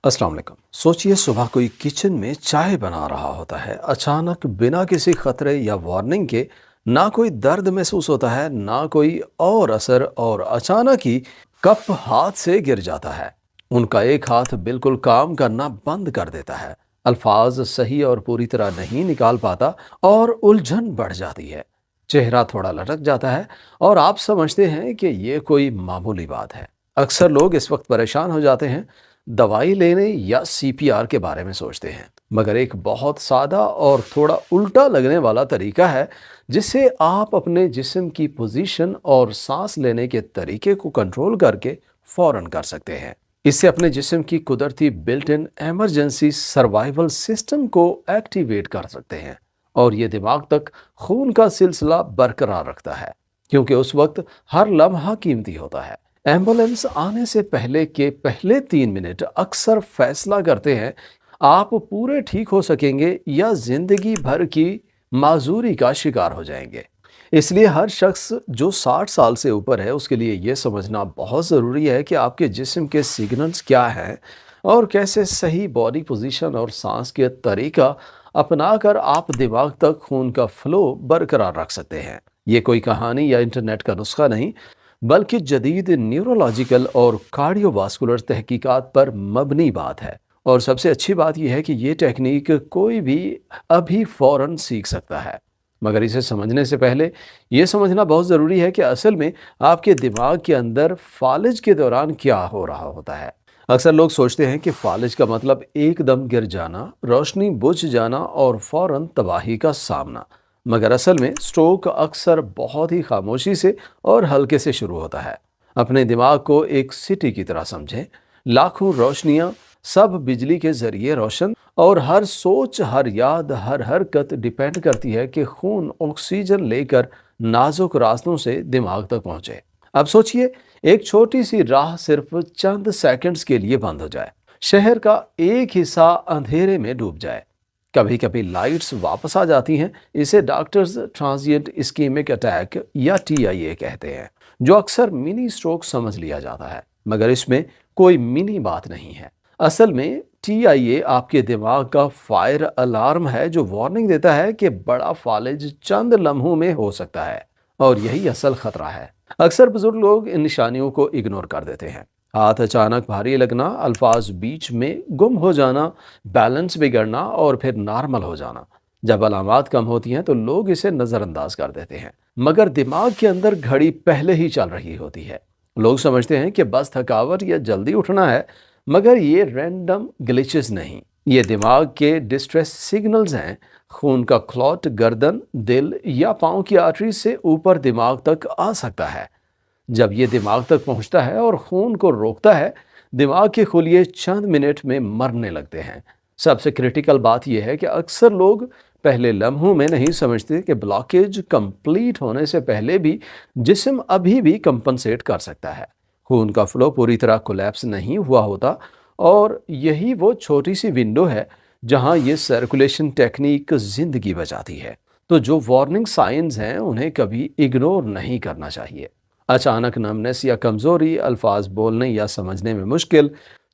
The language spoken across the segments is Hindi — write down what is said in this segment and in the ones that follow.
अस्सलाम वालेकुम। सोचिए सुबह कोई किचन में चाय बना रहा होता है। अचानक बिना किसी खतरे या वार्निंग के ना कोई दर्द महसूस होता है ना कोई और असर और अचानक ही कप हाथ से गिर जाता है। उनका एक हाथ बिल्कुल काम करना बंद कर देता है। अल्फाज सही और पूरी तरह नहीं निकाल पाता और उलझन बढ़ जाती है। चेहरा थोड़ा लटक जाता है और आप समझते हैं कि ये कोई मामूली बात है। अक्सर लोग इस वक्त परेशान हो जाते हैं, दवाई लेने या सीपीआर के बारे में सोचते हैं। मगर एक बहुत सादा और थोड़ा उल्टा लगने वाला तरीका है जिससे आप अपने जिस्म की पोजीशन और सांस लेने के तरीके को कंट्रोल करके फौरन कर सकते हैं। इससे अपने जिस्म की कुदरती built in emergency survival system को एक्टिवेट कर सकते हैं और ये दिमाग तक खून का सिलसिला बरकरार रखता है, क्योंकि उस वक्त हर लम्हा कीमती होता है। एम्बुलेंस आने से पहले के पहले 3 मिनट अक्सर फैसला करते हैं आप पूरे ठीक हो सकेंगे या जिंदगी भर की माजूरी का शिकार हो जाएंगे। इसलिए हर शख्स जो 60 साल से ऊपर है उसके लिए ये समझना बहुत ज़रूरी है कि आपके जिस्म के सिग्नल्स क्या हैं और कैसे सही बॉडी पोजीशन और सांस के तरीका अपनाकर आप दिमाग तक खून का फ्लो बरकरार रख सकते हैं। ये कोई कहानी या इंटरनेट का नुस्खा नहीं, बल्कि जदीद न्यूरोलॉजिकल और कार्डियोवास्कुलर तहकीकात पर मबनी बात है। और सबसे अच्छी बात यह है कि ये टेक्निक कोई भी अभी फ़ौरन सीख सकता है। मगर इसे समझने से पहले ये समझना बहुत ज़रूरी है कि असल में आपके दिमाग के अंदर फालिज के दौरान क्या हो रहा होता है। अक्सर लोग सोचते हैं कि फालिज का मतलब एकदम गिर जाना, रोशनी बुझ जाना और फ़ौरन तबाही का सामना। मगर असल में स्ट्रोक अक्सर बहुत ही खामोशी से और हल्के से शुरू होता है। अपने दिमाग को एक सिटी की तरह समझें। लाखों रोशनियां, सब बिजली के जरिए रोशन, और हर सोच, हर याद, हर हरकत डिपेंड करती है कि खून ऑक्सीजन लेकर नाजुक रास्तों से दिमाग तक पहुंचे। अब सोचिए, एक छोटी सी राह सिर्फ चंद सेकंड्स के लिए बंद हो जाए, शहर का एक हिस्सा अंधेरे में डूब जाए, कभी कभी लाइट्स वापस आ जाती हैं। इसे डॉक्टर्स ट्रांजिएंट इस्कीमिक अटैक या टीआईए कहते हैं, जो अक्सर मिनी स्ट्रोक समझ लिया जाता है। मगर इसमें कोई मिनी बात नहीं है। असल में टीआईए आपके दिमाग का फायर अलार्म है जो वार्निंग देता है कि बड़ा फालिज चंद लम्हों में हो सकता है, और यही असल खतरा है। अक्सर बुजुर्ग लोग इन निशानियों को इग्नोर कर देते हैं। हाथ अचानक भारी लगना, अल्फाज बीच में गुम हो जाना, बैलेंस बिगड़ना और फिर नॉर्मल हो जाना। जब अलामात कम होती हैं तो लोग इसे नज़रअंदाज कर देते हैं, मगर दिमाग के अंदर घड़ी पहले ही चल रही होती है। लोग समझते हैं कि बस थकावट या जल्दी उठना है, मगर ये रैंडम ग्लिचेस नहीं, ये दिमाग के डिस्ट्रेस सिग्नल्स हैं। खून का क्लॉट गर्दन, दिल या पाँव की आर्टरी से ऊपर दिमाग तक आ सकता है। जब ये दिमाग तक पहुंचता है और खून को रोकता है, दिमाग के खुलिये चंद मिनट में मरने लगते हैं। सबसे क्रिटिकल बात यह है कि अक्सर लोग पहले लम्हों में नहीं समझते कि ब्लॉकेज कंप्लीट होने से पहले भी जिस्म अभी भी कंपनसेट कर सकता है। खून का फ्लो पूरी तरह कोलैप्स नहीं हुआ होता, और यही वो छोटी सी विंडो है जहां ये सर्कुलेशन टेक्निक जिंदगी बचाती है। तो जो वार्निंग साइंस हैं उन्हें कभी इग्नोर नहीं करना चाहिए। अचानक नमनेस या कमजोरी, अल्फाज बोलने या समझने में मुश्किल,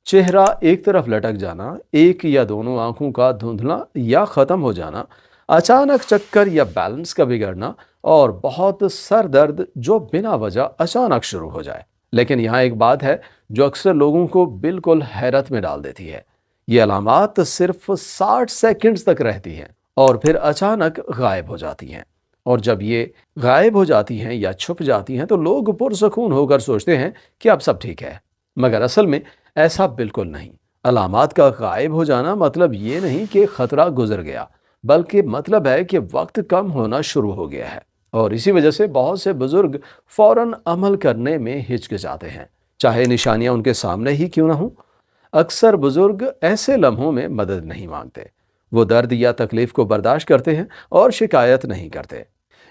चेहरा एक तरफ लटक जाना, एक या दोनों आंखों का धुंधला या ख़त्म हो जाना, अचानक चक्कर या बैलेंस का बिगड़ना, और बहुत सर दर्द जो बिना वजह अचानक शुरू हो जाए। लेकिन यहाँ एक बात है जो अक्सर लोगों को बिल्कुल हैरत में डाल देती है। ये अलामात सिर्फ 60 सेकंड्स तक रहती हैं और फिर अचानक गायब हो जाती हैं। और जब ये गायब हो जाती हैं या छुप जाती हैं तो लोग पुरसकून होकर सोचते हैं कि अब सब ठीक है, मगर असल में ऐसा बिल्कुल नहीं। अलामात का गायब हो जाना मतलब ये नहीं कि खतरा गुजर गया, बल्कि मतलब है कि वक्त कम होना शुरू हो गया है। और इसी वजह से बहुत से बुजुर्ग फौरन अमल करने में हिचकिचाते हैं, चाहे निशानियां उनके सामने ही क्यों ना हो। अक्सर बुजुर्ग ऐसे लम्हों में मदद नहीं मांगते, वो दर्द या तकलीफ को बर्दाश्त करते हैं और शिकायत नहीं करते।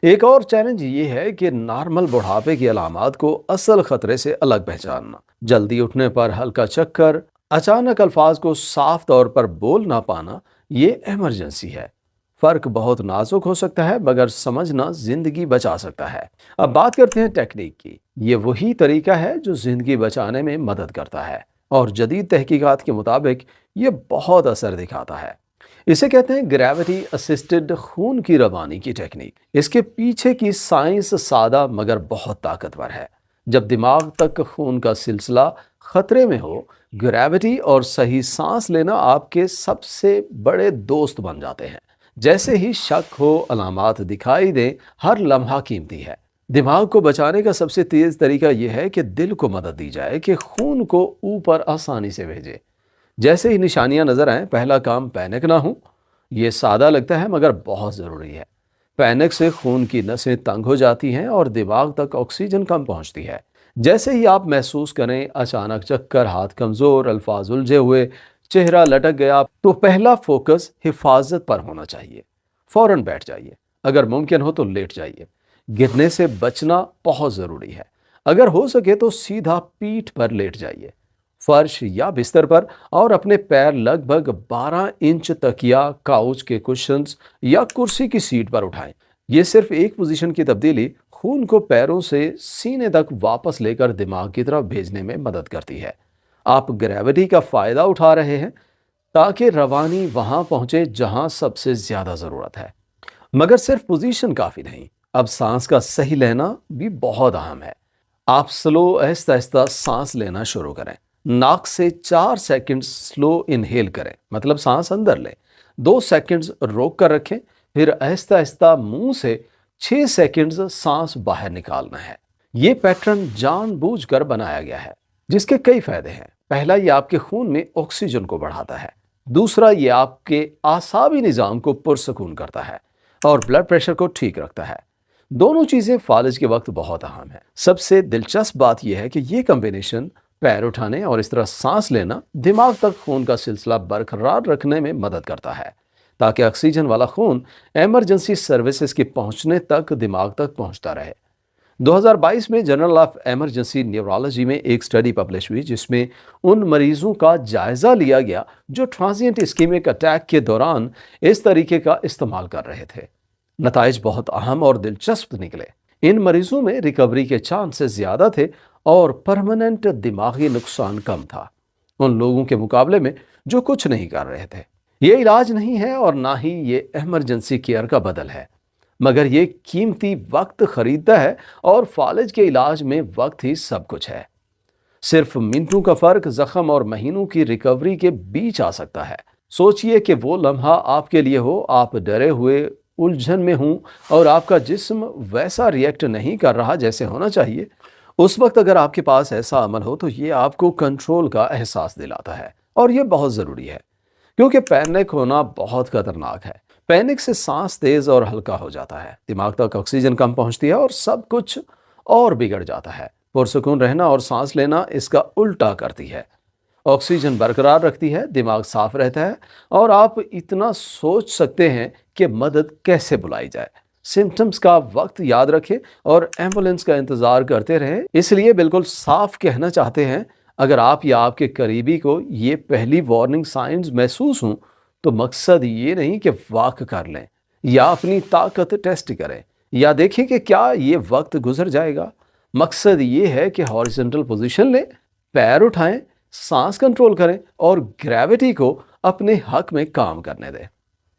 एक और चैलेंज ये है कि नॉर्मल बुढ़ापे की अलामात को असल खतरे से अलग पहचानना। जल्दी उठने पर हल्का चक्कर, अचानक अल्फाज को साफ तौर पर बोल ना पाना, ये इमरजेंसी है। फर्क बहुत नाजुक हो सकता है, मगर समझना जिंदगी बचा सकता है। अब बात करते हैं टेक्निक की। ये वही तरीका है जो जिंदगी बचाने में मदद करता है। और जदीद तहकीकात के मुताबिक ये बहुत असर दिखाता है। इसे कहते हैं ग्रेविटी असिस्टेड खून की रवानी की टेक्निक। इसके पीछे की साइंस सादा मगर बहुत ताकतवर है। जब दिमाग तक खून का सिलसिला खतरे में हो, ग्रेविटी और सही सांस लेना आपके सबसे बड़े दोस्त बन जाते हैं। जैसे ही शक हो, अलामात दिखाई दे, हर लम्हा कीमती है। दिमाग को बचाने का सबसे तेज तरीका यह है कि दिल को मदद दी जाए कि खून को ऊपर आसानी से भेजे। जैसे ही निशानियां नजर आए, पहला काम पैनिक ना हो। ये सादा लगता है मगर बहुत ज़रूरी है। पैनिक से खून की नसें तंग हो जाती हैं और दिमाग तक ऑक्सीजन कम पहुंचती है। जैसे ही आप महसूस करें अचानक चक्कर, हाथ कमज़ोर, अल्फाज उलझे हुए, चेहरा लटक गया, तो पहला फोकस हिफाजत पर होना चाहिए। फौरन बैठ जाइए, अगर मुमकिन हो तो लेट जाइए। गिरने से बचना बहुत ज़रूरी है। अगर हो सके तो सीधा पीठ पर लेट जाइए, फर्श या बिस्तर पर, और अपने पैर लगभग 12 इंच तकिया, काउच के कुशन्स या कुर्सी की सीट पर उठाएं। ये सिर्फ एक पोजीशन की तब्दीली खून को पैरों से सीने तक वापस लेकर दिमाग की तरफ भेजने में मदद करती है। आप ग्रेविटी का फायदा उठा रहे हैं ताकि रवानी वहां पहुंचे जहां सबसे ज्यादा जरूरत है। मगर सिर्फ पोजीशन काफी नहीं, अब सांस का सही लेना भी बहुत अहम है। आप स्लो आहिस्ता आहिस्ता सांस लेना शुरू करें। नाक से 4 सेकंड स्लो इनहेल करें, मतलब सांस अंदर लें। 2 सेकंड्स रोक कर रखें, फिर आहिस्ता आहिस्ता मुंह से 6 सेकंड्स सांस बाहर निकालना है। ये पैटर्न जानबूझकर बनाया गया है, जिसके कई फायदे हैं। पहला, ये आपके खून में ऑक्सीजन को बढ़ाता है। दूसरा, ये आपके आसाबी निजाम को पुरसकून करता है और ब्लड प्रेशर को ठीक रखता है। दोनों चीजें फालिज के वक्त बहुत अहम है। सबसे दिलचस्प बात यह है कि ये कॉम्बिनेशन पैर उठाने और इस तरह सांस लेना दिमाग तक खून का सिलसिला बरकरार रखने में मदद करता है, ताकि ऑक्सीजन वाला खून इमरजेंसी सर्विसेज के पहुंचने तक दिमाग तक पहुंचता रहे। 2022 में जर्नल ऑफ इमरजेंसी न्यूरोलॉजी में एक स्टडी पब्लिश हुई, जिसमें उन मरीजों का जायजा लिया गया जो ट्रांजिएंट इस्कीमिक अटैक के दौरान इस तरीके का इस्तेमाल कर रहे थे। नताइज बहुत अहम और दिलचस्प निकले। इन मरीजों में रिकवरी के चांसेस ज्यादा थे और परमानेंट दिमागी नुकसान कम था उन लोगों के मुकाबले में जो कुछ नहीं कर रहे थे। ये इलाज नहीं है और ना ही ये इमरजेंसी केयर का बदल है, मगर ये कीमती वक्त खरीदता है और फालिज के इलाज में वक्त ही सब कुछ है। सिर्फ मिनटों का फर्क जख्म और महीनों की रिकवरी के बीच आ सकता है। सोचिए कि वो लम्हा आपके लिए हो, आप डरे हुए, उलझन में हूं और आपका जिस्म वैसा रिएक्ट नहीं कर रहा जैसे होना चाहिए। उस वक्त अगर आपके पास ऐसा अमल हो तो ये आपको कंट्रोल का एहसास दिलाता है, और ये बहुत ज़रूरी है क्योंकि पैनिक होना बहुत खतरनाक है। पैनिक से सांस तेज और हल्का हो जाता है, दिमाग तक ऑक्सीजन कम पहुंचती है और सब कुछ और बिगड़ जाता है। पुरसुकून रहना और सांस लेना इसका उल्टा करती है। ऑक्सीजन बरकरार रखती है, दिमाग साफ रहता है और आप इतना सोच सकते हैं कि मदद कैसे बुलाई जाए। सिम्टम्स का वक्त याद रखें और एम्बुलेंस का इंतजार करते रहें। इसलिए बिल्कुल साफ कहना चाहते हैं, अगर आप या आपके करीबी को ये पहली वार्निंग साइंस महसूस हों तो मकसद ये नहीं कि वाक कर लें या अपनी ताकत टेस्ट करें या देखें कि क्या ये वक्त गुजर जाएगा। मकसद ये है कि हॉरिजॉन्टल पोजीशन लें, पैर उठाएं, सांस कंट्रोल करें और ग्रेविटी को अपने हक में काम करने दें।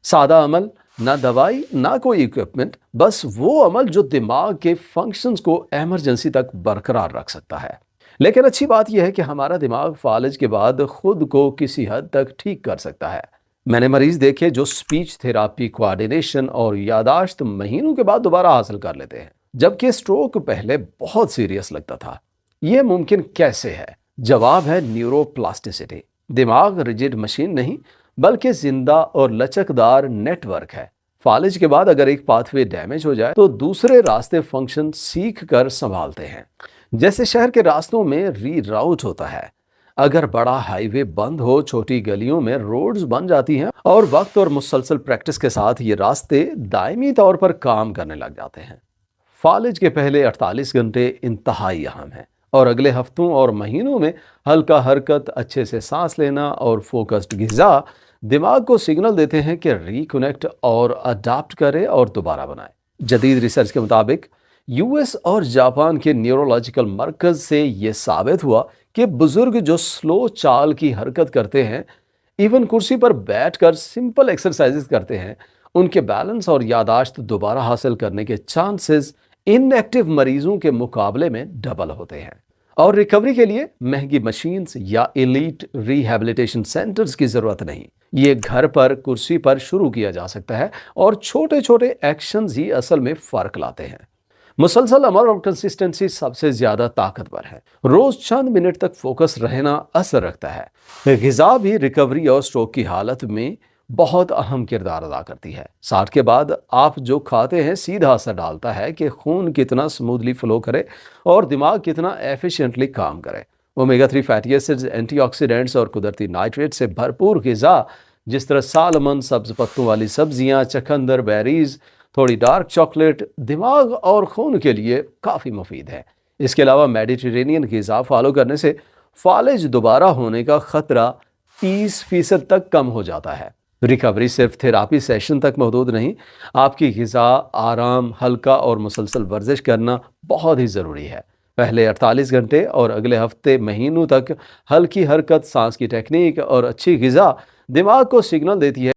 सादा अमल, ना दवाई ना कोई इक्विपमेंट, बस वो अमल जो दिमाग के फंक्शंस को इमरजेंसी तक बरकरार रख सकता है। लेकिन अच्छी बात यह है कि हमारा दिमाग फालिज के बाद खुद को किसी हद तक ठीक कर सकता है। मैंने मरीज देखे जो स्पीच थेरापी, कोऑर्डिनेशन और यादाश्त महीनों के बाद दोबारा हासिल कर लेते हैं, जबकि स्ट्रोक पहले बहुत सीरियस लगता था। यह मुमकिन कैसे है? जवाब है न्यूरोप्लास्टिसिटी। दिमाग रिजिड मशीन नहीं बल्कि जिंदा और लचकदार नेटवर्क है। फालिज के बाद अगर एक पाथवे डैमेज हो जाए तो दूसरे रास्ते फंक्शन सीख कर संभालते हैं। जैसे शहर के रास्तों में रीराउट होता है। अगर बड़ा हाईवे बंद हो, छोटी गलियों में रोड्स बन जाती हैं और वक्त और मुसलसल प्रैक्टिस के साथ ये रास्ते दायमी तौर पर काम करने लग जाते हैं। फालिज के पहले 48 घंटे इंतहाई अहम है और अगले हफ्तों और महीनों में हल्का हरकत, अच्छे से सांस लेना और फोकस्ड गिज़ा दिमाग को सिग्नल देते हैं कि रिकनेक्ट और अडाप्ट करे और दोबारा बनाए। जदीद रिसर्च के मुताबिक यूएस और जापान के न्यूरोलॉजिकल मरकज से ये साबित हुआ कि बुजुर्ग जो स्लो चाल की हरकत करते हैं, इवन कुर्सी पर बैठकर सिंपल एक्सरसाइजेस करते हैं, उनके बैलेंस और यादाश्त दोबारा हासिल करने के चांसेस इनएक्टिव मरीजों के मुकाबले में डबल होते हैं। और रिकवरी के लिए महंगी मशीन्स या एलीट रिहैबिलिटेशन सेंटर्स की जरूरत नहीं। ये घर पर कुर्सी पर शुरू किया जा सकता है और छोटे छोटे एक्शंस ही असल में फर्क लाते हैं। मुसलसल अमल और कंसिस्टेंसी सबसे ज्यादा ताकतवर है। रोज चंद मिनट तक फोकस रहना असर रखता है। ग़िज़ा भी रिकवरी और स्ट्रोक की हालत में बहुत अहम किरदार अदा करती है। 60 के बाद आप जो खाते हैं सीधा असर डालता है कि खून कितना स्मूथली फ्लो करे और दिमाग कितना एफिशिएंटली काम करे। ओमेगा 3 फैटी एसिड्स, एंटीऑक्सीडेंट्स और कुदरती नाइट्रेट से भरपूर ग़िज़ा, जिस तरह सालमन, सब्ज पत्तों वाली सब्जियां, चकंदर, बेरीज, थोड़ी डार्क चॉकलेट, दिमाग और खून के लिए काफ़ी मुफीद है। इसके अलावा मेडिटेरेनियन ग़िज़ा फॉलो करने से फालिज दोबारा होने का खतरा 30% तक कम हो जाता है। रिकवरी सिर्फ थेरापी सेशन तक महदूद नहीं, आपकी ग़िज़ा, आराम, हल्का और मुसलसल वर्जिश करना बहुत ही ज़रूरी है। पहले 48 घंटे और अगले हफ्ते महीनों तक हल्की हरकत, सांस की टेक्निक और अच्छी ग़िज़ा दिमाग को सिग्नल देती है